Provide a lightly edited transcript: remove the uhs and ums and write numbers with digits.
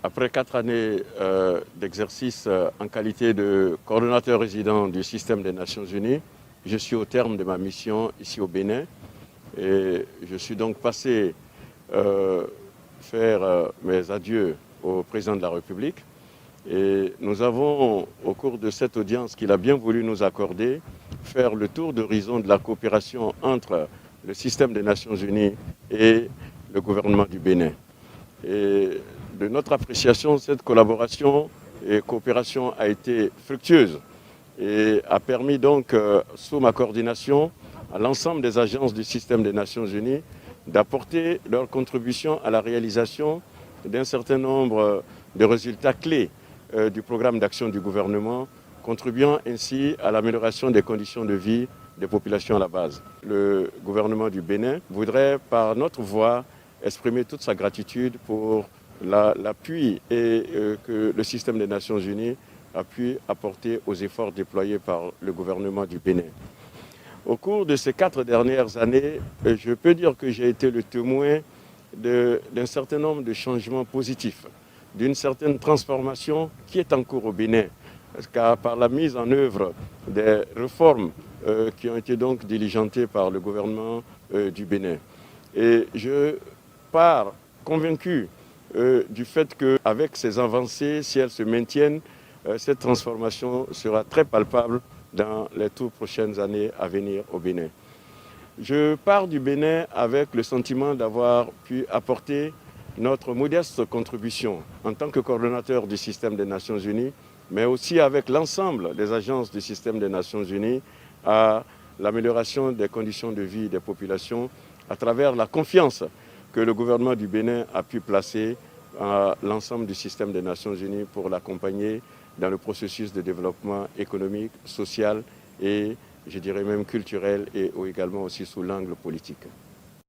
Après 4 années d'exercice en qualité de coordonnateur résident du système des Nations Unies, je suis au terme de ma mission ici au Bénin et je suis donc passé faire mes adieux au président de la République. Et nous avons, au cours de cette audience qu'il a bien voulu nous accorder, faire le tour d'horizon de la coopération entre le système des Nations Unies et le gouvernement du Bénin. Et de notre appréciation, cette collaboration et coopération a été fructueuse et a permis donc, sous ma coordination, à l'ensemble des agences du système des Nations Unies d'apporter leur contribution à la réalisation d'un certain nombre de résultats clés du programme d'action du gouvernement, contribuant ainsi à l'amélioration des conditions de vie des populations à la base. Le gouvernement du Bénin voudrait, par notre voix, exprimer toute sa gratitude pour l'appui que le système des Nations Unies a pu apporter aux efforts déployés par le gouvernement du Bénin. Au cours de ces 4 dernières années, je peux dire que j'ai été le témoin d'un certain nombre de changements positifs, d'une certaine transformation qui est en cours au Bénin, car par la mise en œuvre des réformes qui ont été donc diligentées par le gouvernement du Bénin. Et je pars convaincu du fait qu'avec ces avancées, si elles se maintiennent, cette transformation sera très palpable dans les toutes prochaines années à venir au Bénin. Je pars du Bénin avec le sentiment d'avoir pu apporter notre modeste contribution en tant que coordonnateur du système des Nations Unies, mais aussi avec l'ensemble des agences du système des Nations Unies à l'amélioration des conditions de vie des populations à travers la confiance que le gouvernement du Bénin a pu placer à l'ensemble du système des Nations Unies pour l'accompagner dans le processus de développement économique, social et, je dirais même, culturel et également aussi sous l'angle politique.